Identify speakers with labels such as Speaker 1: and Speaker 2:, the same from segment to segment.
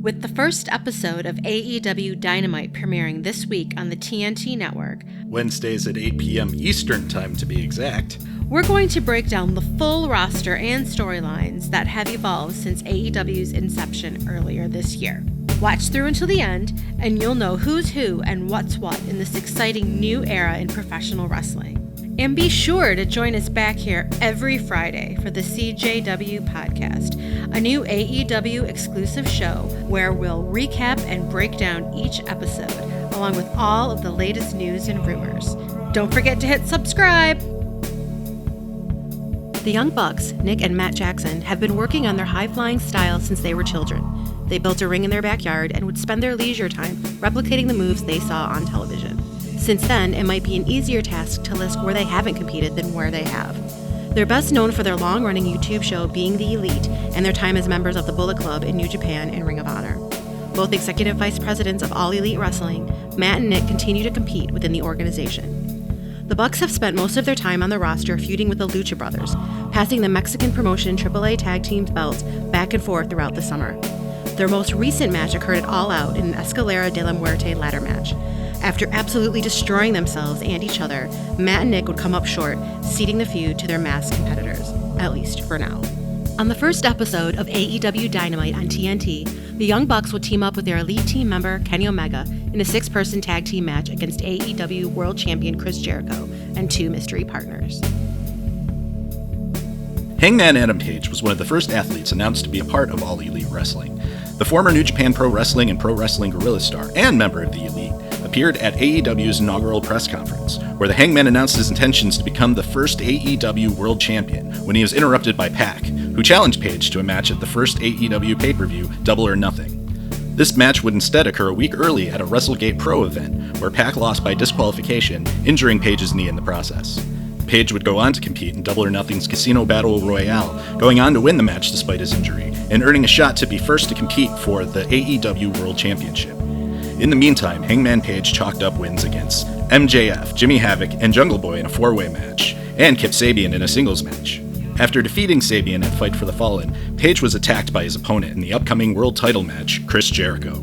Speaker 1: With the first episode of AEW Dynamite premiering this week on the TNT network,
Speaker 2: Wednesdays at 8 p.m. Eastern Time to be exact,
Speaker 1: we're going to break down the full roster and storylines that have evolved since AEW's inception earlier this year. Watch through until the end, and you'll know who's who and what's what in this exciting new era in professional wrestling. And be sure to join us back here every Friday for the CJW podcast, a new AEW exclusive show where we'll recap and break down each episode, along with all of the latest news and rumors. Don't forget to hit subscribe! The Young Bucks, Nick and Matt Jackson, have been working on their high-flying style since they were children. They built a ring in their backyard and would spend their leisure time replicating the moves they saw on television. Since then, it might be an easier task to list where they haven't competed than where they have. They're best known for their long-running YouTube show Being the Elite and their time as members of the Bullet Club in New Japan and Ring of Honor. Both executive vice presidents of All Elite Wrestling, Matt and Nick continue to compete within the organization. The Bucks have spent most of their time on the roster feuding with the Lucha Brothers, passing the Mexican promotion AAA Tag Team belts back and forth throughout the summer. Their most recent match occurred at All Out in an Escalera de la Muerte ladder match. After absolutely destroying themselves and each other, Matt and Nick would come up short, ceding the feud to their masked competitors, at least for now. On the first episode of AEW Dynamite on TNT, the Young Bucks would team up with their elite team member, Kenny Omega, in a 6-person tag team match against AEW World Champion Chris Jericho and 2 mystery partners.
Speaker 2: Hangman Adam Page was one of the first athletes announced to be a part of All Elite Wrestling. The former New Japan Pro Wrestling and Pro Wrestling Guerrilla star and member of the Elite appeared at AEW's inaugural press conference, where the Hangman announced his intentions to become the first AEW World Champion when he was interrupted by Pac, who challenged Page to a match at the first AEW pay-per-view, Double or Nothing. This match would instead occur a week early at a WrestleGate Pro event, where Pac lost by disqualification, injuring Page's knee in the process. Page would go on to compete in Double or Nothing's Casino Battle Royale, going on to win the match despite his injury, and earning a shot to be first to compete for the AEW World Championship. In the meantime, Hangman Page chalked up wins against MJF, Jimmy Havoc, and Jungle Boy in a 4-way match, and Kip Sabian in a singles match. After defeating Sabian at Fight for the Fallen, Page was attacked by his opponent in the upcoming world title match, Chris Jericho.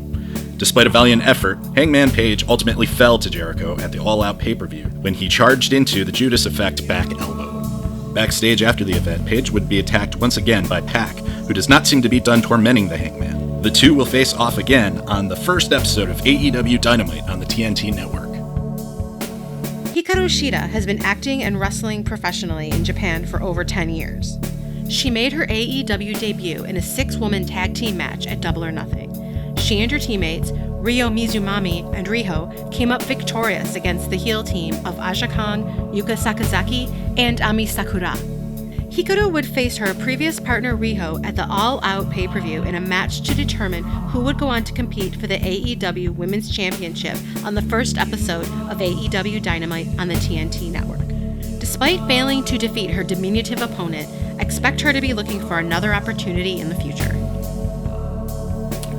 Speaker 2: Despite a valiant effort, Hangman Page ultimately fell to Jericho at the All Out pay-per-view when he charged into the Judas Effect back elbow. Backstage after the event, Page would be attacked once again by Pac, who does not seem to be done tormenting the Hangman. The two will face off again on the first episode of AEW Dynamite on the TNT network.
Speaker 1: Hikaru Shida has been acting and wrestling professionally in Japan for over 10 years. She made her AEW debut in a 6-woman tag team match at Double or Nothing. She and her teammates, Ryo Mizumami and Riho, came up victorious against the heel team of Aja Kong, Yuka Sakazaki, and Ami Sakura. Hikaru would face her previous partner Riho at the All Out pay-per-view in a match to determine who would go on to compete for the AEW Women's Championship on the first episode of AEW Dynamite on the TNT network. Despite failing to defeat her diminutive opponent, expect her to be looking for another opportunity in the future.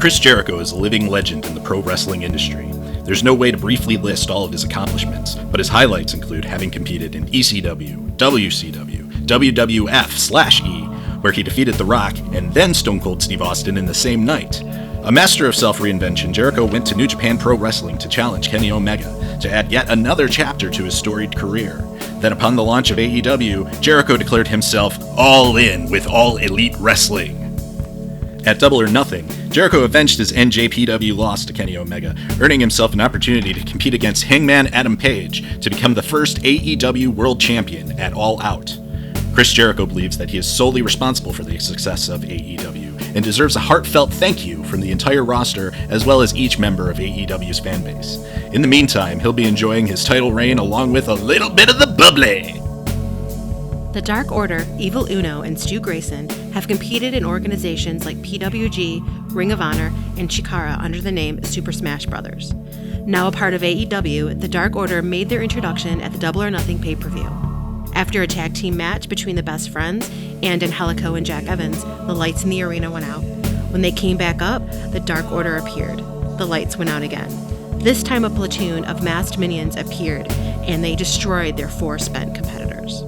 Speaker 2: Chris Jericho is a living legend in the pro wrestling industry. There's no way to briefly list all of his accomplishments, but his highlights include having competed in ECW, WCW, WWF/E, where he defeated The Rock and then Stone Cold Steve Austin in the same night. A master of self-reinvention, Jericho went to New Japan Pro Wrestling to challenge Kenny Omega to add yet another chapter to his storied career. Then upon the launch of AEW, Jericho declared himself all in with All Elite Wrestling. At Double or Nothing, Jericho avenged his NJPW loss to Kenny Omega, earning himself an opportunity to compete against Hangman Adam Page to become the first AEW World Champion at All Out. Chris Jericho believes that he is solely responsible for the success of AEW and deserves a heartfelt thank you from the entire roster as well as each member of AEW's fanbase. In the meantime, he'll be enjoying his title reign along with a little bit of the bubbly.
Speaker 1: The Dark Order, Evil Uno, and Stu Grayson have competed in organizations like PWG, Ring of Honor, and Chikara under the name Super Smash Brothers. Now a part of AEW, the Dark Order made their introduction at the Double or Nothing pay-per-view. After a tag team match between the Best Friends and Angelico and Jack Evans, the lights in the arena went out. When they came back up, the Dark Order appeared. The lights went out again. This time a platoon of masked minions appeared, and they destroyed their 4 spent competitors.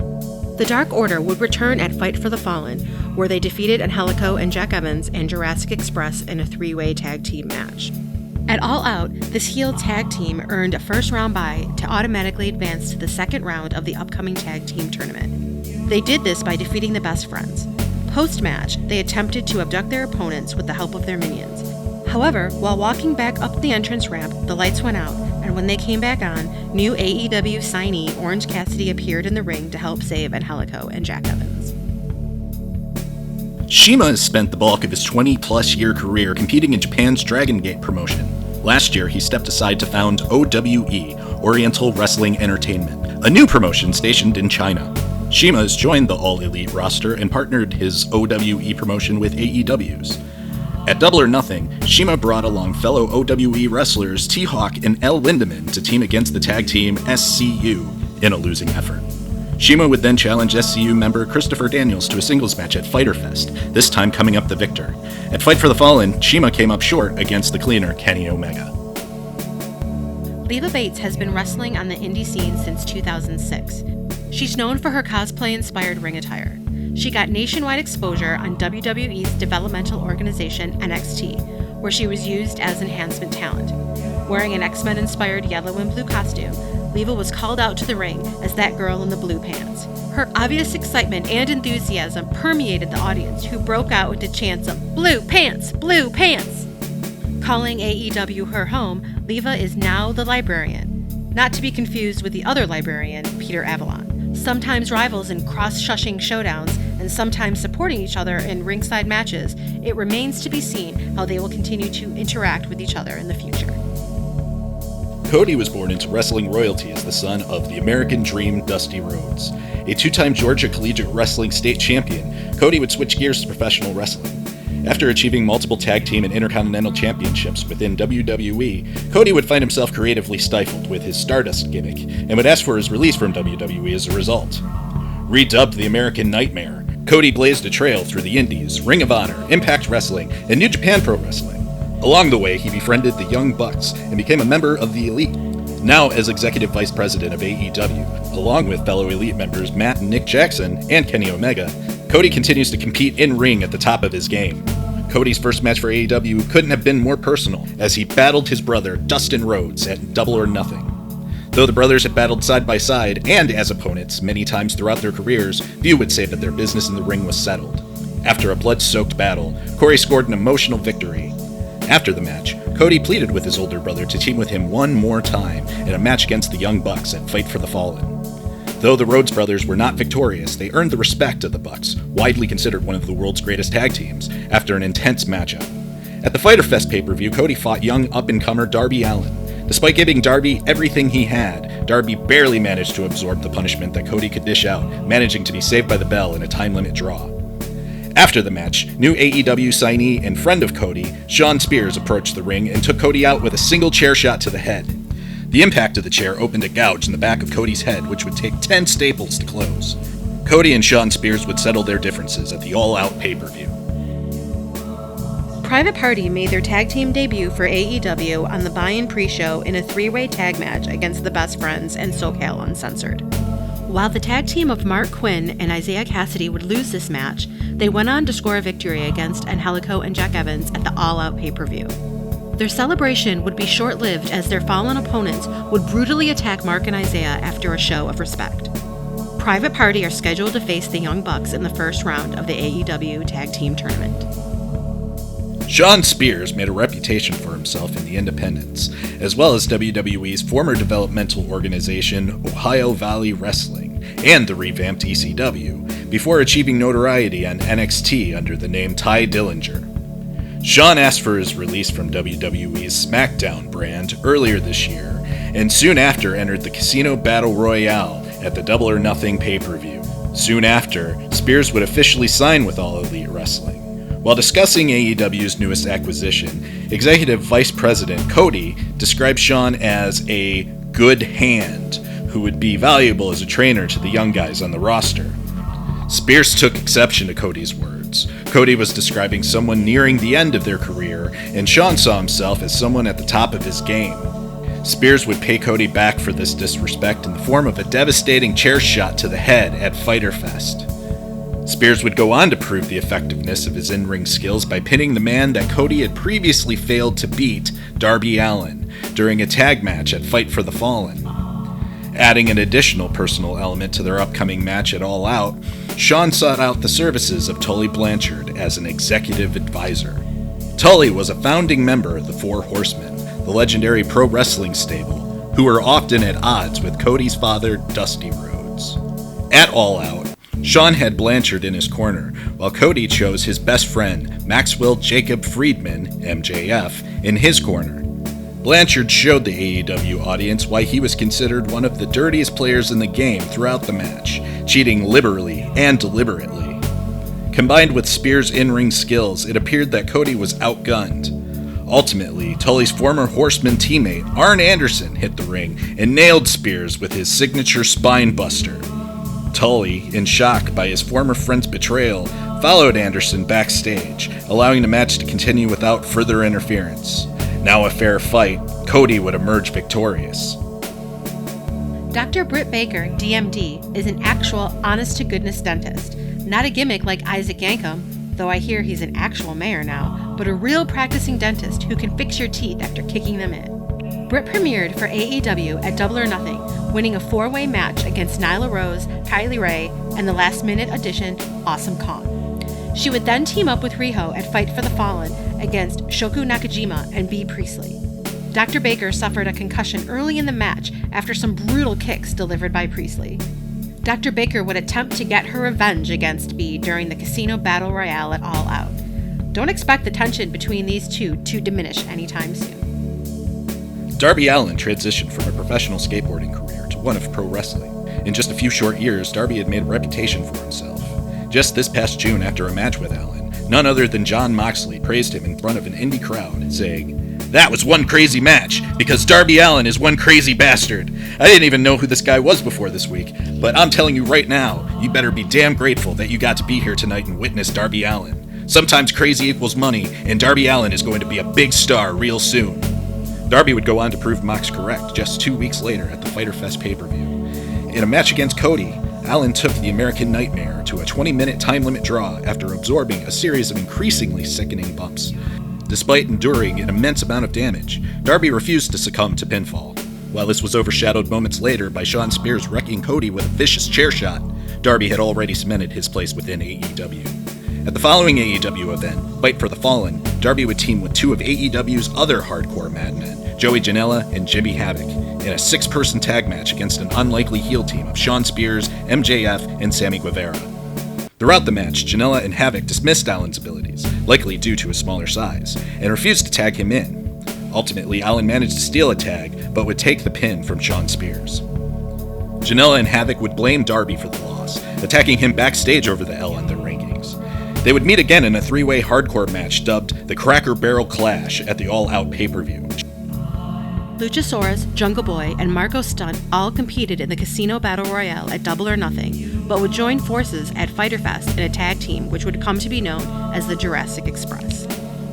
Speaker 1: The Dark Order would return at Fight for the Fallen, where they defeated Angelico and Jack Evans and Jurassic Express in a 3-way tag team match. At All Out, this heel tag team earned a first-round bye to automatically advance to the second round of the upcoming tag team tournament. They did this by defeating the Best Friends. Post-match, they attempted to abduct their opponents with the help of their minions. However, while walking back up the entrance ramp, the lights went out, and when they came back on, new AEW signee Orange Cassidy appeared in the ring to help save Angelico and Jack Evans.
Speaker 2: CIMA has spent the bulk of his 20-plus year career competing in Japan's Dragon Gate promotion. Last year, he stepped aside to found OWE, Oriental Wrestling Entertainment, a new promotion stationed in China. CIMA has joined the All Elite roster and partnered his OWE promotion with AEW's. At Double or Nothing, CIMA brought along fellow OWE wrestlers T-Hawk and El Lindemann to team against the tag team SCU in a losing effort. CIMA would then challenge SCU member Christopher Daniels to a singles match at Fyter Fest, this time coming up the victor. At Fight for the Fallen, CIMA came up short against the cleaner Kenny Omega.
Speaker 1: Leva Bates has been wrestling on the indie scene since 2006. She's known for her cosplay-inspired ring attire. She got nationwide exposure on WWE's developmental organization NXT, where she was used as enhancement talent. Wearing an X-Men-inspired yellow and blue costume, Leva was called out to the ring as that girl in the blue pants. Her obvious excitement and enthusiasm permeated the audience, who broke out into chants of "Blue pants! Blue pants!" Calling AEW her home, Leva is now the Librarian, not to be confused with the other Librarian, Peter Avalon. Sometimes rivals in cross-shushing showdowns and sometimes supporting each other in ringside matches, it remains to be seen how they will continue to interact with each other in the future.
Speaker 2: Cody was born into wrestling royalty as the son of the American Dream Dusty Rhodes. A two-time Georgia Collegiate Wrestling state champion, Cody would switch gears to professional wrestling. After achieving multiple tag team and intercontinental championships within WWE, Cody would find himself creatively stifled with his Stardust gimmick, and would ask for his release from WWE as a result. Redubbed the American Nightmare, Cody blazed a trail through the Indies, Ring of Honor, Impact Wrestling, and New Japan Pro Wrestling. Along the way, he befriended the Young Bucks and became a member of the Elite. Now as Executive Vice President of AEW, along with fellow Elite members Matt and Nick Jackson and Kenny Omega, Cody continues to compete in-ring at the top of his game. Cody's first match for AEW couldn't have been more personal, as he battled his brother Dustin Rhodes at Double or Nothing. Though the brothers had battled side by side and as opponents many times throughout their careers, few would say that their business in the ring was settled. After a blood-soaked battle, Corey scored an emotional victory. After the match, Cody pleaded with his older brother to team with him one more time in a match against the Young Bucks at Fight for the Fallen. Though the Rhodes brothers were not victorious, they earned the respect of the Bucks, widely considered one of the world's greatest tag teams, after an intense matchup. At the Fyter Fest pay-per-view, Cody fought young up-and-comer Darby Allin. Despite giving Darby everything he had, Darby barely managed to absorb the punishment that Cody could dish out, managing to be saved by the bell in a time-limit draw. After the match, new AEW signee and friend of Cody, Shawn Spears, approached the ring and took Cody out with a single chair shot to the head. The impact of the chair opened a gouge in the back of Cody's head, which would take 10 staples to close. Cody and Shawn Spears would settle their differences at the All Out pay-per-view.
Speaker 1: Private Party made their tag team debut for AEW on the buy-in pre-show in a 3-way tag match against the Best Friends and SoCal Uncensored. While the tag team of Mark Quinn and Isaiah Cassidy would lose this match, they went on to score a victory against Angelico and Jack Evans at the All Out pay-per-view. Their celebration would be short-lived, as their fallen opponents would brutally attack Mark and Isaiah after a show of respect. Private Party are scheduled to face the Young Bucks in the first round of the AEW Tag Team Tournament.
Speaker 2: Shawn Spears made a reputation for himself in the independents, as well as WWE's former developmental organization, Ohio Valley Wrestling, and the revamped ECW, before achieving notoriety on NXT under the name Ty Dillinger. Shawn asked for his release from WWE's SmackDown brand earlier this year, and soon after entered the Casino Battle Royale at the Double or Nothing pay-per-view. Soon after, Spears would officially sign with All Elite Wrestling. While discussing AEW's newest acquisition, Executive Vice President Cody described Shawn as a good hand who would be valuable as a trainer to the young guys on the roster. Spears took exception to Cody's words. Cody was describing someone nearing the end of their career, and Shawn saw himself as someone at the top of his game. Spears would pay Cody back for this disrespect in the form of a devastating chair shot to the head at Fyter Fest. Spears would go on to prove the effectiveness of his in-ring skills by pinning the man that Cody had previously failed to beat, Darby Allin, during a tag match at Fight for the Fallen. Adding an additional personal element to their upcoming match at All Out, Shawn sought out the services of Tully Blanchard as an executive advisor. Tully was a founding member of the Four Horsemen, the legendary pro wrestling stable, who were often at odds with Cody's father, Dusty Rhodes. At All Out, Shawn had Blanchard in his corner, while Cody chose his best friend, Maxwell Jacob Friedman, MJF, in his corner. Blanchard showed the AEW audience why he was considered one of the dirtiest players in the game throughout the match, cheating liberally and deliberately. Combined with Spears' in-ring skills, it appeared that Cody was outgunned. Ultimately, Tully's former Horseman teammate, Arn Anderson, hit the ring and nailed Spears with his signature spine buster. Tully, in shock by his former friend's betrayal, followed Anderson backstage, allowing the match to continue without further interference. Now a fair fight, Cody would emerge victorious.
Speaker 1: Dr. Britt Baker, DMD, is an actual honest-to-goodness dentist. Not a gimmick like Isaac Yankem, though I hear he's an actual mayor now, but a real practicing dentist who can fix your teeth after kicking them in. Britt premiered for AEW at Double or Nothing, winning a 4-way match against Nyla Rose, Kylie Rae, and the last-minute addition, Awesome Kong. She would then team up with Riho at Fight for the Fallen against Shoku Nakajima and Bea Priestley. Dr. Baker suffered a concussion early in the match after some brutal kicks delivered by Priestley. Dr. Baker would attempt to get her revenge against Bea during the Casino Battle Royale at All Out. Don't expect the tension between these two to diminish anytime soon.
Speaker 2: Darby Allin transitioned from a professional skateboarding career to one of pro wrestling. In just a few short years, Darby had made a reputation for himself. Just this past June, after a match with Allin, none other than Jon Moxley praised him in front of an indie crowd, saying, "That was one crazy match, because Darby Allin is one crazy bastard. I didn't even know who this guy was before this week, but I'm telling you right now, you better be damn grateful that you got to be here tonight and witness Darby Allin. Sometimes crazy equals money, and Darby Allin is going to be a big star real soon." Darby would go on to prove Mox correct just 2 weeks later at the Fyter Fest pay-per-view. In a match against Cody, Allin took the American Nightmare to a 20-minute time limit draw after absorbing a series of increasingly sickening bumps. Despite enduring an immense amount of damage, Darby refused to succumb to pinfall. While this was overshadowed moments later by Shawn Spears wrecking Cody with a vicious chair shot, Darby had already cemented his place within AEW. At the following AEW event, Fight for the Fallen, Darby would team with two of AEW's other hardcore madmen, Joey Janela and Jimmy Havoc, in a 6-person tag match against an unlikely heel team of Shawn Spears, MJF, and Sammy Guevara. Throughout the match, Janela and Havoc dismissed Allin's abilities, likely due to his smaller size, and refused to tag him in. Ultimately, Allin managed to steal a tag, but would take the pin from Shawn Spears. Janela and Havoc would blame Darby for the loss, attacking him backstage over the L in their rankings. They would meet again in a 3-way hardcore match dubbed the Cracker Barrel Clash at the All Out pay-per-view.
Speaker 1: Luchasaurus, Jungle Boy, and Marco Stunt all competed in the Casino Battle Royale at Double or Nothing, but would join forces at Fyter Fest in a tag team which would come to be known as the Jurassic Express.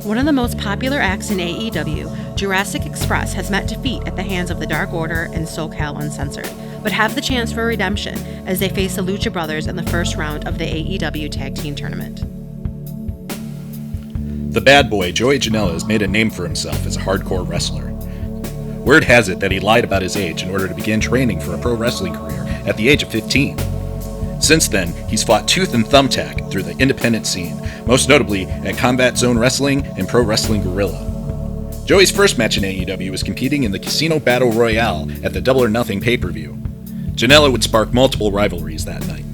Speaker 1: One of the most popular acts in AEW, Jurassic Express has met defeat at the hands of the Dark Order and SoCal Uncensored, but have the chance for redemption as they face the Lucha Brothers in the first round of the AEW Tag Team Tournament.
Speaker 2: The bad boy, Joey Janela, has made a name for himself as a hardcore wrestler. Word has it that he lied about his age in order to begin training for a pro wrestling career at the age of 15. Since then, he's fought tooth and thumbtack through the independent scene, most notably at Combat Zone Wrestling and Pro Wrestling Guerrilla. Joey's first match in AEW was competing in the Casino Battle Royale at the Double or Nothing pay-per-view. Janela would spark multiple rivalries that night.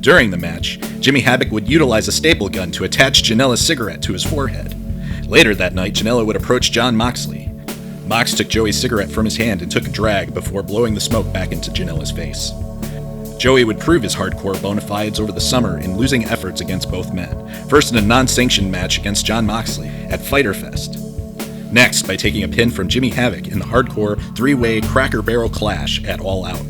Speaker 2: During the match, Jimmy Havoc would utilize a staple gun to attach Janela's cigarette to his forehead. Later that night, Janela would approach Jon Moxley. Mox took Joey's cigarette from his hand and took a drag before blowing the smoke back into Janela's face. Joey would prove his hardcore bona fides over the summer in losing efforts against both men, first in a non-sanctioned match against Jon Moxley at Fyter Fest. Next, by taking a pin from Jimmy Havoc in the hardcore 3-way Cracker Barrel Clash at All Out.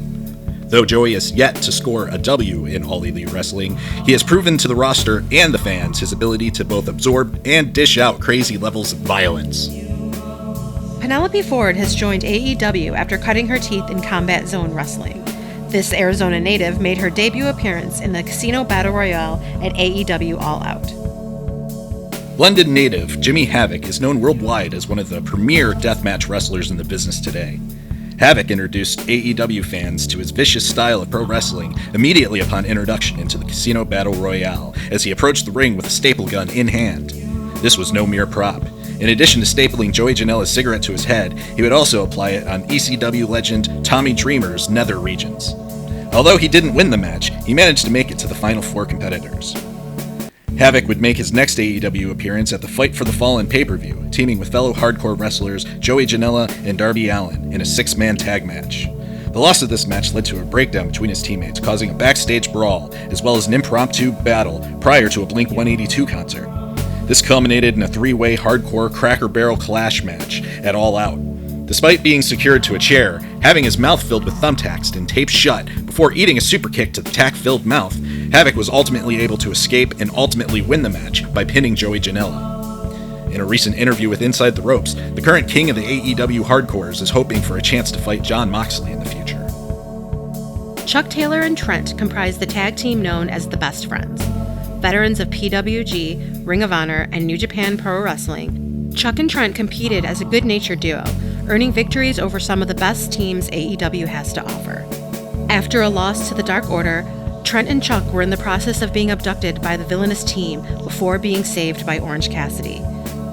Speaker 2: Though Joey has yet to score a W in All Elite Wrestling, he has proven to the roster and the fans his ability to both absorb and dish out crazy levels of violence.
Speaker 1: Penelope Ford has joined AEW after cutting her teeth in Combat Zone Wrestling. This Arizona native made her debut appearance in the Casino Battle Royale at AEW All Out.
Speaker 2: London native Jimmy Havoc is known worldwide as one of the premier deathmatch wrestlers in the business today. Havoc introduced AEW fans to his vicious style of pro wrestling immediately upon introduction into the Casino Battle Royale as he approached the ring with a staple gun in hand. This was no mere prop. In addition to stapling Joey Janela's cigarette to his head, he would also apply it on ECW legend Tommy Dreamer's nether regions. Although he didn't win the match, he managed to make it to the final 4 competitors. Havoc would make his next AEW appearance at the Fight for the Fallen pay-per-view, teaming with fellow hardcore wrestlers Joey Janela and Darby Allin in a 6-man tag match. The loss of this match led to a breakdown between his teammates, causing a backstage brawl, as well as an impromptu battle prior to a Blink-182 concert. This culminated in a 3-way hardcore Cracker Barrel clash match at All Out. Despite being secured to a chair, having his mouth filled with thumbtacks and taped shut before eating a super kick to the tack-filled mouth, Havoc was ultimately able to escape and ultimately win the match by pinning Joey Janela. In a recent interview with Inside the Ropes, the current king of the AEW Hardcores is hoping for a chance to fight Jon Moxley in the future.
Speaker 1: Chuck Taylor and Trent comprise the tag team known as the Best Friends. Veterans of PWG, Ring of Honor, and New Japan Pro Wrestling, Chuck and Trent competed as a good-natured duo, earning victories over some of the best teams AEW has to offer. After a loss to the Dark Order, Trent and Chuck were in the process of being abducted by the villainous team before being saved by Orange Cassidy.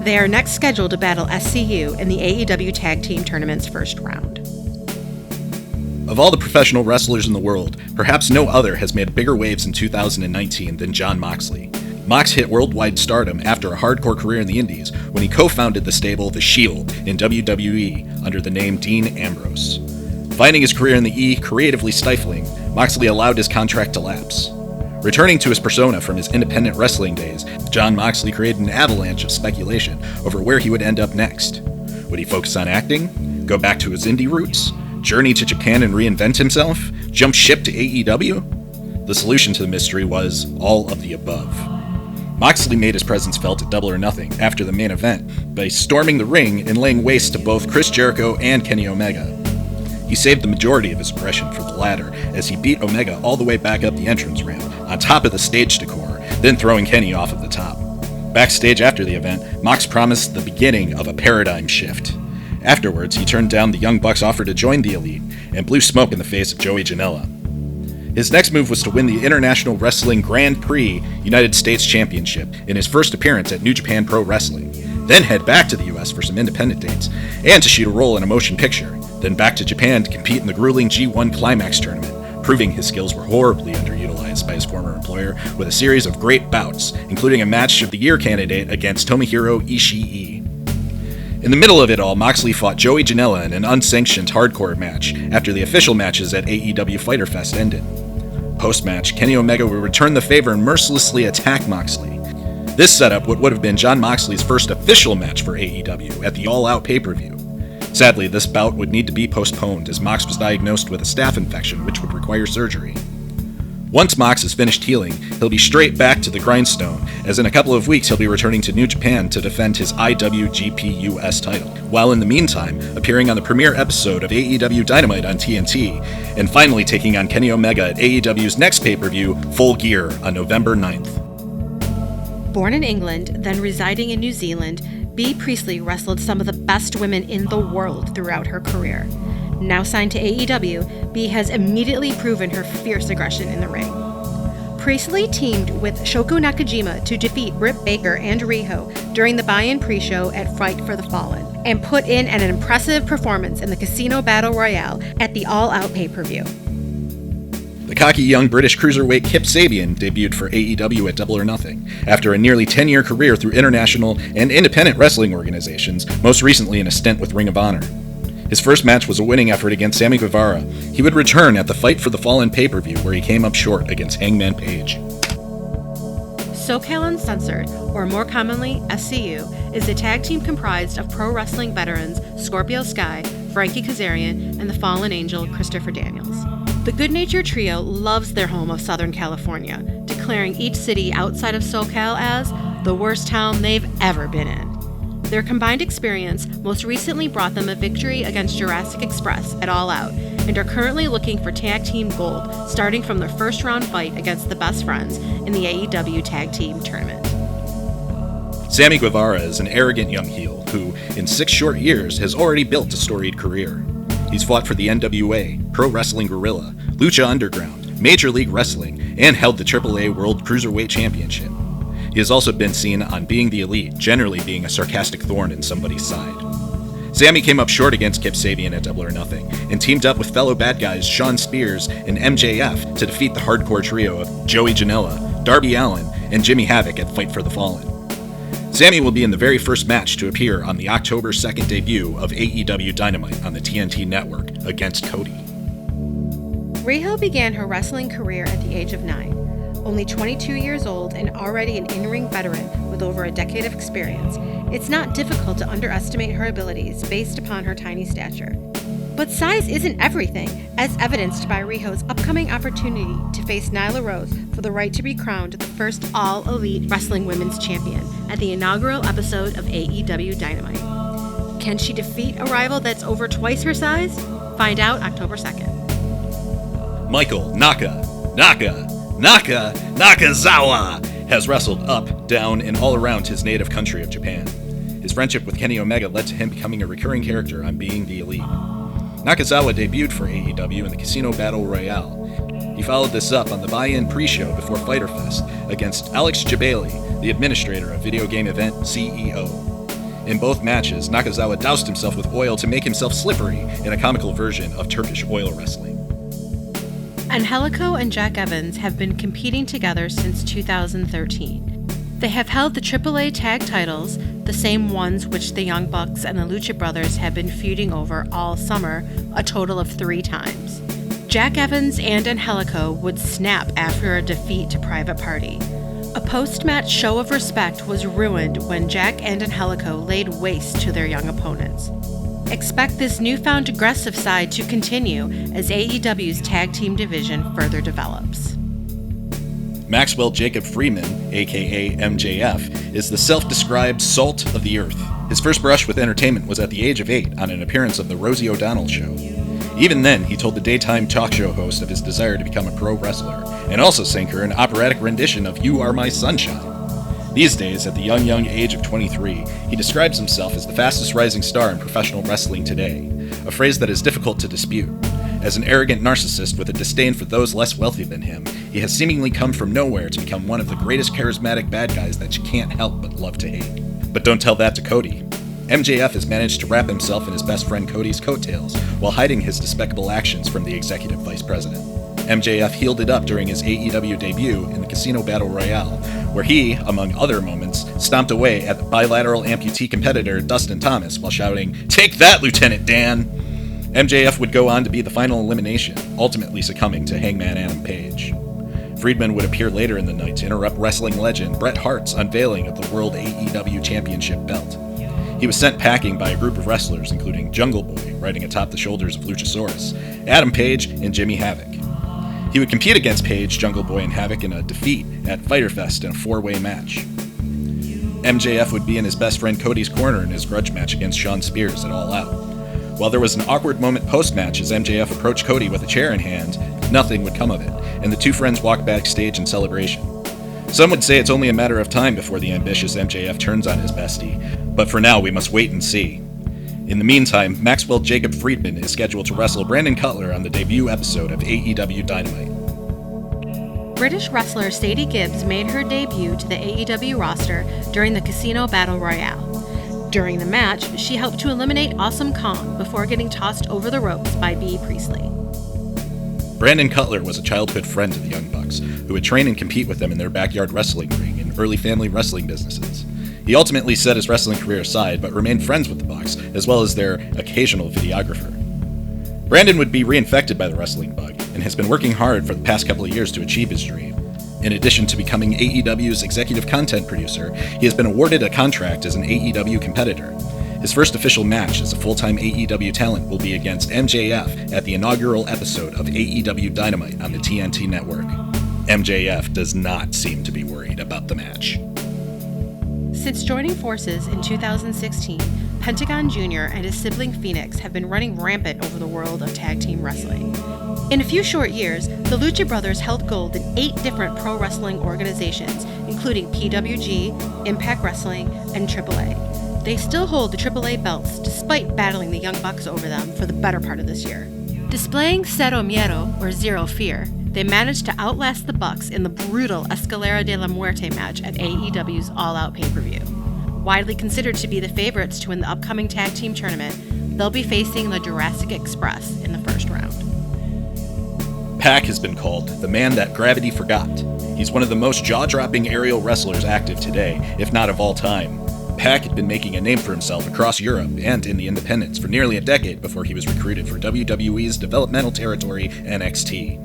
Speaker 1: They are next scheduled to battle SCU in the AEW Tag Team Tournament's first round.
Speaker 2: Of all the professional wrestlers in the world, perhaps no other has made bigger waves in 2019 than Jon Moxley. Mox hit worldwide stardom after a hardcore career in the Indies when he co-founded the stable The Shield in WWE under the name Dean Ambrose. Finding his career in the E creatively stifling, Moxley allowed his contract to lapse. Returning to his persona from his independent wrestling days, Jon Moxley created an avalanche of speculation over where he would end up next. Would he focus on acting? Go back to his indie roots? Journey to Japan and reinvent himself? Jump ship to AEW? The solution to the mystery was all of the above. Moxley made his presence felt at Double or Nothing after the main event by storming the ring and laying waste to both Chris Jericho and Kenny Omega. He saved the majority of his aggression for the latter as he beat Omega all the way back up the entrance ramp, on top of the stage decor, then throwing Kenny off of the top. Backstage after the event, Mox promised the beginning of a paradigm shift. Afterwards, he turned down the Young Bucks' offer to join the Elite and blew smoke in the face of Joey Janela. His next move was to win the International Wrestling Grand Prix United States Championship in his first appearance at New Japan Pro Wrestling, then head back to the US for some independent dates, and to shoot a role in a motion picture, then back to Japan to compete in the grueling G1 Climax tournament, proving his skills were horribly underutilized by his former employer with a series of great bouts, including a Match of the Year candidate against Tomohiro Ishii. In the middle of it all, Moxley fought Joey Janela in an unsanctioned hardcore match after the official matches at AEW Fyter Fest ended. Post-match, Kenny Omega would return the favor and mercilessly attack Moxley. This set up what would have been Jon Moxley's first official match for AEW at the All Out pay-per-view. Sadly, this bout would need to be postponed as Mox was diagnosed with a staph infection which would require surgery. Once Mox is finished healing, he'll be straight back to the grindstone, as in a couple of weeks he'll be returning to New Japan to defend his IWGP US title, while in the meantime appearing on the premiere episode of AEW Dynamite on TNT, and finally taking on Kenny Omega at AEW's next pay-per-view, Full Gear, on November 9th.
Speaker 1: Born in England, then residing in New Zealand, Bea Priestley wrestled some of the best women in the world throughout her career. Now signed to AEW, Bea has immediately proven her fierce aggression in the ring. Priestley teamed with Shoko Nakajima to defeat Britt Baker and Riho during the buy-in pre-show at Fight for the Fallen, and put in an impressive performance in the Casino Battle Royale at the All Out pay-per-view.
Speaker 2: The cocky young British cruiserweight Kip Sabian debuted for AEW at Double or Nothing, after a nearly 10-year career through international and independent wrestling organizations, most recently in a stint with Ring of Honor. His first match was a winning effort against Sammy Guevara. He would return at the Fight for the Fallen pay-per-view where he came up short against Hangman Page.
Speaker 1: SoCal Uncensored, or more commonly SCU, is a tag team comprised of pro wrestling veterans Scorpio Sky, Frankie Kazarian, and the fallen angel Christopher Daniels. The Good Nature Trio loves their home of Southern California, declaring each city outside of SoCal as the worst town they've ever been in. Their combined experience most recently brought them a victory against Jurassic Express at All Out, and are currently looking for tag team gold, starting from their first round fight against the Best Friends in the AEW Tag Team Tournament.
Speaker 2: Sammy Guevara is an arrogant young heel who, in 6 short years, has already built a storied career. He's fought for the NWA, Pro Wrestling Guerrilla, Lucha Underground, Major League Wrestling, and held the AAA World Cruiserweight Championship. He has also been seen on Being the Elite, generally being a sarcastic thorn in somebody's side. Sammy came up short against Kip Sabian at Double or Nothing, and teamed up with fellow bad guys Shawn Spears and MJF to defeat the hardcore trio of Joey Janela, Darby Allin, and Jimmy Havoc at Fight for the Fallen. Sammy will be in the very first match to appear on the October 2nd debut of AEW Dynamite on the TNT network against Cody.
Speaker 1: Riho began her wrestling career at the age of 9. Only 22 years old and already an in-ring veteran with over a decade of experience, it's not difficult to underestimate her abilities based upon her tiny stature. But size isn't everything, as evidenced by Riho's upcoming opportunity to face Nyla Rose for the right to be crowned the first all-elite wrestling women's champion at the inaugural episode of AEW Dynamite. Can she defeat a rival that's over twice her size? Find out October 2nd.
Speaker 2: Michael Nakazawa has wrestled up, down, and all around his native country of Japan. His friendship with Kenny Omega led to him becoming a recurring character on Being the Elite. Nakazawa debuted for AEW in the Casino Battle Royale. He followed this up on the buy-in pre-show before Fyter Fest against Alex Jabali, the administrator of Video Game Event CEO. In both matches, Nakazawa doused himself with oil to make himself slippery in a comical version of Turkish oil wrestling.
Speaker 1: Angelico and Jack Evans have been competing together since 2013. They have held the AAA tag titles, the same ones which the Young Bucks and the Lucha Brothers have been feuding over all summer, a total of 3 times. Jack Evans and Angelico would snap after a defeat to Private Party. A post-match show of respect was ruined when Jack and Angelico laid waste to their young opponents. Expect this newfound aggressive side to continue as AEW's tag team division further develops.
Speaker 2: Maxwell Jacob Friedman, aka MJF, is the self-described salt of the earth. His first brush with entertainment was at the age of 8 on an appearance of The Rosie O'Donnell Show. Even then, he told the daytime talk show host of his desire to become a pro wrestler, and also sang her an operatic rendition of You Are My Sunshine. These days, at the young age of 23, he describes himself as the fastest rising star in professional wrestling today, a phrase that is difficult to dispute. As an arrogant narcissist with a disdain for those less wealthy than him, he has seemingly come from nowhere to become one of the greatest charismatic bad guys that you can't help but love to hate. But don't tell that to Cody. MJF has managed to wrap himself in his best friend Cody's coattails while hiding his despicable actions from the executive vice president. MJF healed it up during his AEW debut in the Casino Battle Royale, where he, among other moments, stomped away at the bilateral amputee competitor Dustin Thomas while shouting, "Take that, Lieutenant Dan!" MJF would go on to be the final elimination, ultimately succumbing to Hangman Adam Page. Friedman would appear later in the night to interrupt wrestling legend Bret Hart's unveiling of the World AEW Championship belt. He was sent packing by a group of wrestlers including Jungle Boy, riding atop the shoulders of Luchasaurus, Adam Page, and Jimmy Havoc. He would compete against Page, Jungle Boy, and Havoc in a defeat at Fyter Fest in a 4-way match. MJF would be in his best friend Cody's corner in his grudge match against Shawn Spears at All Out. While there was an awkward moment post-match as MJF approached Cody with a chair in hand, nothing would come of it, and the two friends walked backstage in celebration. Some would say it's only a matter of time before the ambitious MJF turns on his bestie, but for now we must wait and see. In the meantime, Maxwell Jacob Friedman is scheduled to wrestle Brandon Cutler on the debut episode of AEW Dynamite.
Speaker 1: British wrestler Sadie Gibbs made her debut to the AEW roster during the Casino Battle Royale. During the match, she helped to eliminate Awesome Kong before getting tossed over the ropes by Bea Priestley.
Speaker 2: Brandon Cutler was a childhood friend to the Young Bucks, who would train and compete with them in their backyard wrestling ring and early family wrestling businesses. He ultimately set his wrestling career aside, but remained friends with the Bucks, as well as their occasional videographer. Brandon would be reinfected by the wrestling bug, and has been working hard for the past couple of years to achieve his dream. In addition to becoming AEW's executive content producer, he has been awarded a contract as an AEW competitor. His first official match as a full-time AEW talent will be against MJF at the inaugural episode of AEW Dynamite on the TNT network. MJF does not seem to be worried about the match.
Speaker 1: Since joining forces in 2016, Pentagon Jr. and his sibling Phoenix have been running rampant over the world of tag team wrestling. In a few short years, the Lucha Brothers held gold in 8 different pro wrestling organizations, including PWG, Impact Wrestling, and AAA. They still hold the AAA belts despite battling the Young Bucks over them for the better part of this year. Displaying Cero Miedo, or Zero Fear, they managed to outlast the Bucks in the brutal Escalera de la Muerte match at AEW's All Out pay-per-view. Widely considered to be the favorites to win the upcoming tag team tournament, they'll be facing the Jurassic Express in the first round.
Speaker 2: Pac has been called the man that gravity forgot. He's one of the most jaw-dropping aerial wrestlers active today, if not of all time. Pac had been making a name for himself across Europe and in the independents for nearly a decade before he was recruited for WWE's developmental territory, NXT.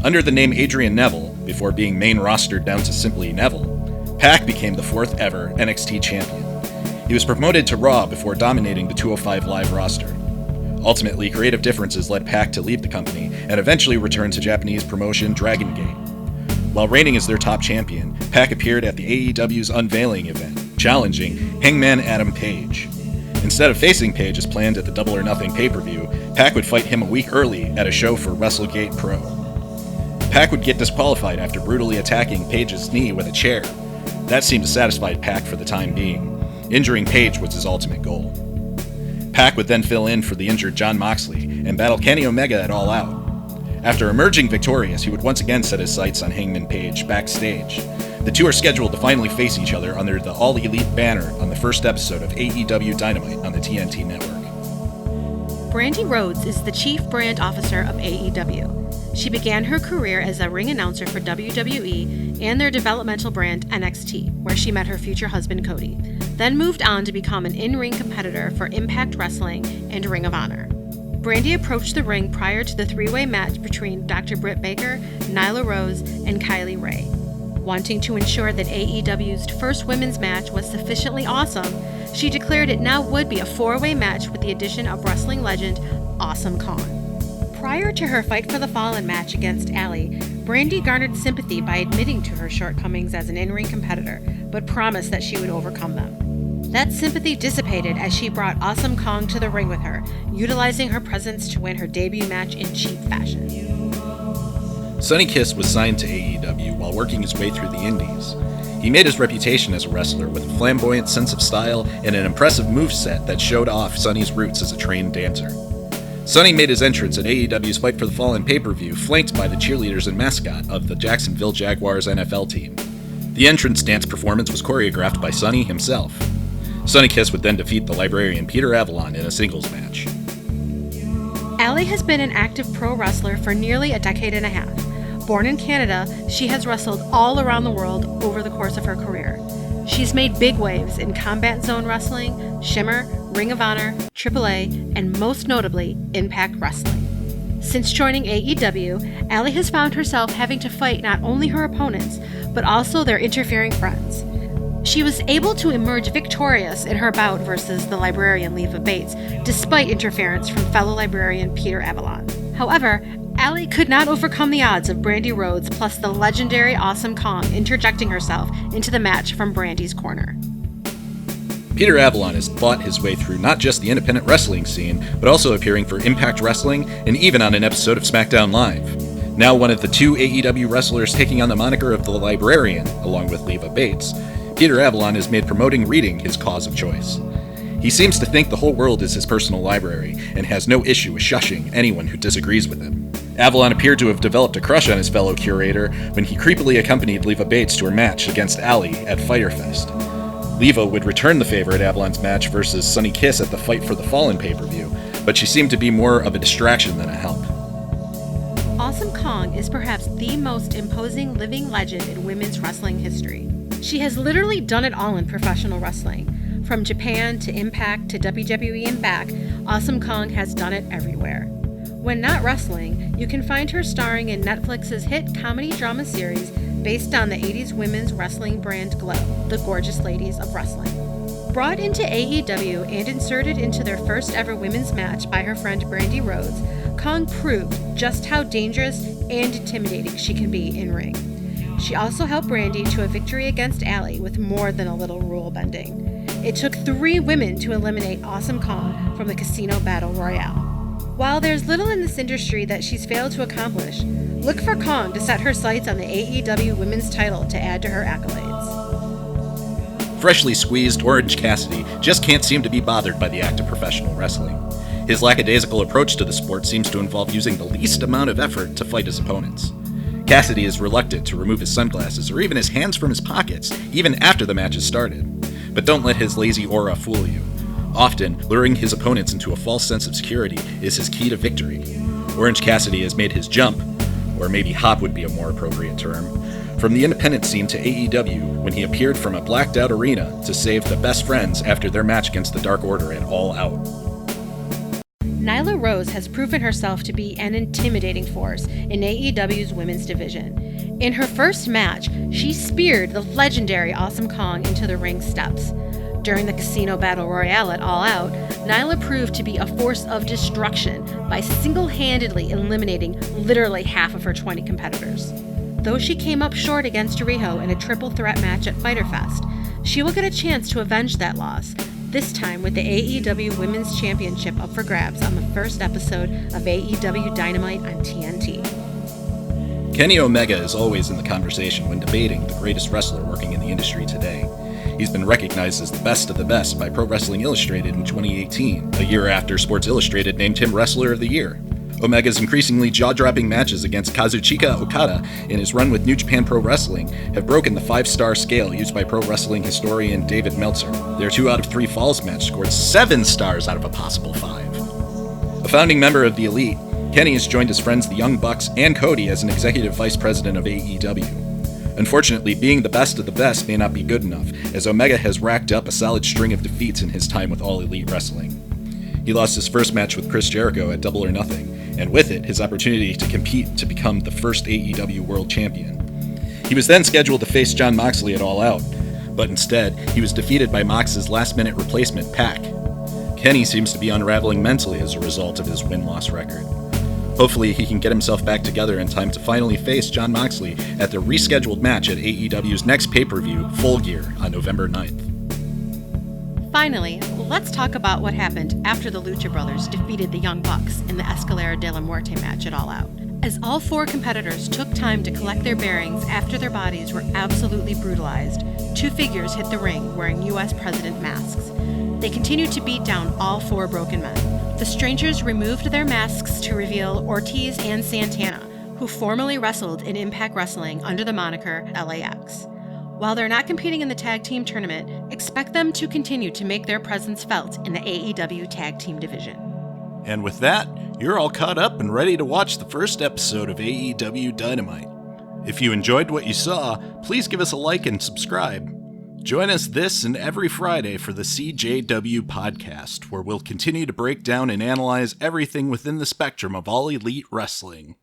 Speaker 2: Under the name Adrian Neville, before being main rostered down to simply Neville, Pac became the 4th ever NXT champion. He was promoted to Raw before dominating the 205 Live roster. Ultimately, creative differences led Pac to leave the company and eventually return to Japanese promotion Dragon Gate. While reigning as their top champion, Pac appeared at the AEW's unveiling event, challenging Hangman Adam Page. Instead of facing Page as planned at the Double or Nothing pay-per-view, Pac would fight him a week early at a show for WrestleGate Pro. Pac would get disqualified after brutally attacking Page's knee with a chair. That seemed to satisfy Pac for the time being. Injuring Page was his ultimate goal. Pac would then fill in for the injured Jon Moxley and battle Kenny Omega at All Out. After emerging victorious, he would once again set his sights on Hangman Page backstage. The two are scheduled to finally face each other under the All Elite banner on the first episode of AEW Dynamite on the TNT network.
Speaker 1: Brandi Rhodes is the Chief Brand Officer of AEW. She began her career as a ring announcer for WWE and their developmental brand NXT, where she met her future husband Cody, then moved on to become an in-ring competitor for Impact Wrestling and Ring of Honor. Brandi approached the ring prior to the 3-way match between Dr. Britt Baker, Nyla Rose, and Kylie Rae. Wanting to ensure that AEW's first women's match was sufficiently awesome, she declared it now would be a 4-way match with the addition of wrestling legend Awesome Kong. Prior to her Fight for the Fallen match against Allie, Brandi garnered sympathy by admitting to her shortcomings as an in-ring competitor, but promised that she would overcome them. That sympathy dissipated as she brought Awesome Kong to the ring with her, utilizing her presence to win her debut match in cheap fashion.
Speaker 2: Sonny Kiss was signed to AEW while working his way through the indies. He made his reputation as a wrestler with a flamboyant sense of style and an impressive moveset that showed off Sonny's roots as a trained dancer. Sonny made his entrance at AEW's Fight for the Fallen pay-per-view, flanked by the cheerleaders and mascot of the Jacksonville Jaguars NFL team. The entrance dance performance was choreographed by Sonny himself. Sonny Kiss would then defeat the librarian Peter Avalon in a singles match.
Speaker 1: Allie has been an active pro wrestler for nearly a decade and a half. Born in Canada, she has wrestled all around the world over the course of her career. She's made big waves in Combat Zone Wrestling, Shimmer, Ring of Honor, AAA, and most notably, Impact Wrestling. Since joining AEW, Allie has found herself having to fight not only her opponents, but also their interfering friends. She was able to emerge victorious in her bout versus the librarian Leva Bates, despite interference from fellow librarian Peter Avalon. However, Allie could not overcome the odds of Brandi Rhodes plus the legendary Awesome Kong interjecting herself into the match from Brandi's corner.
Speaker 2: Peter Avalon has fought his way through not just the independent wrestling scene, but also appearing for Impact Wrestling and even on an episode of SmackDown Live. Now one of the 2 AEW wrestlers taking on the moniker of the Librarian, along with Leva Bates, Peter Avalon has made promoting reading his cause of choice. He seems to think the whole world is his personal library, and has no issue with shushing anyone who disagrees with him. Avalon appeared to have developed a crush on his fellow curator when he creepily accompanied Leva Bates to her match against Allie at Fyter Fest. Leva would return the favor at Avalon's match versus Sonny Kiss at the Fight for the Fallen pay-per-view, but she seemed to be more of a distraction than a help.
Speaker 1: Awesome Kong is perhaps the most imposing living legend in women's wrestling history. She has literally done it all in professional wrestling. From Japan to Impact to WWE and back, Awesome Kong has done it everywhere. When not wrestling, you can find her starring in Netflix's hit comedy drama series based on the 80s women's wrestling brand Glow, The Gorgeous Ladies of Wrestling. Brought into AEW and inserted into their first ever women's match by her friend Brandi Rhodes, Kong proved just how dangerous and intimidating she can be in ring. She also helped Brandi to a victory against Allie with more than a little rule bending. It took 3 women to eliminate Awesome Kong from the Casino Battle Royale. While there's little in this industry that she's failed to accomplish, look for Kong to set her sights on the AEW Women's title to add to her accolades.
Speaker 2: Freshly squeezed Orange Cassidy just can't seem to be bothered by the act of professional wrestling. His lackadaisical approach to the sport seems to involve using the least amount of effort to fight his opponents. Cassidy is reluctant to remove his sunglasses or even his hands from his pockets, even after the match has started. But don't let his lazy aura fool you. Often, luring his opponents into a false sense of security is his key to victory. Orange Cassidy has made his jump, or maybe hop would be a more appropriate term, from the independent scene to AEW when he appeared from a blacked-out arena to save the Best Friends after their match against the Dark Order at All Out.
Speaker 1: Nyla Rose has proven herself to be an intimidating force in AEW's women's division. In her first match, she speared the legendary Awesome Kong into the ring steps. During the Casino Battle Royale at All Out, Nyla proved to be a force of destruction by single-handedly eliminating literally half of her 20 competitors. Though she came up short against Riho in a triple threat match at Fyter Fest, she will get a chance to avenge that loss, this time with the AEW Women's Championship up for grabs on the first episode of AEW Dynamite on TNT.
Speaker 2: Kenny Omega is always in the conversation when debating the greatest wrestler working in the industry today. He's been recognized as the best of the best by Pro Wrestling Illustrated in 2018, a year after Sports Illustrated named him Wrestler of the Year. Omega's increasingly jaw-dropping matches against Kazuchika Okada in his run with New Japan Pro Wrestling have broken the 5-star scale used by pro wrestling historian David Meltzer. Their 2 out of 3 Falls match scored 7 stars out of a possible 5. A founding member of the Elite, Kenny has joined his friends the Young Bucks and Cody as an executive vice president of AEW. Unfortunately, being the best of the best may not be good enough, as Omega has racked up a solid string of defeats in his time with All Elite Wrestling. He lost his first match with Chris Jericho at Double or Nothing, and with it, his opportunity to compete to become the first AEW World Champion. He was then scheduled to face Jon Moxley at All Out, but instead, he was defeated by Mox's last-minute replacement, Pac. Kenny seems to be unraveling mentally as a result of his win-loss record. Hopefully, he can get himself back together in time to finally face Jon Moxley at the rescheduled match at AEW's next pay-per-view, Full Gear, on November 9th.
Speaker 1: Finally, let's talk about what happened after the Lucha Brothers defeated the Young Bucks in the Escalera de la Muerte match at All Out. As all 4 competitors took time to collect their bearings after their bodies were absolutely brutalized, 2 figures hit the ring wearing U.S. President masks. They continued to beat down all 4 broken men. The strangers removed their masks to reveal Ortiz and Santana, who formerly wrestled in Impact Wrestling under the moniker LAX. While they're not competing in the tag team tournament, expect them to continue to make their presence felt in the AEW tag team division.
Speaker 2: And with that, you're all caught up and ready to watch the first episode of AEW Dynamite. If you enjoyed what you saw, please give us a like and subscribe. Join us this and every Friday for the CJW podcast, where we'll continue to break down and analyze everything within the spectrum of All Elite Wrestling.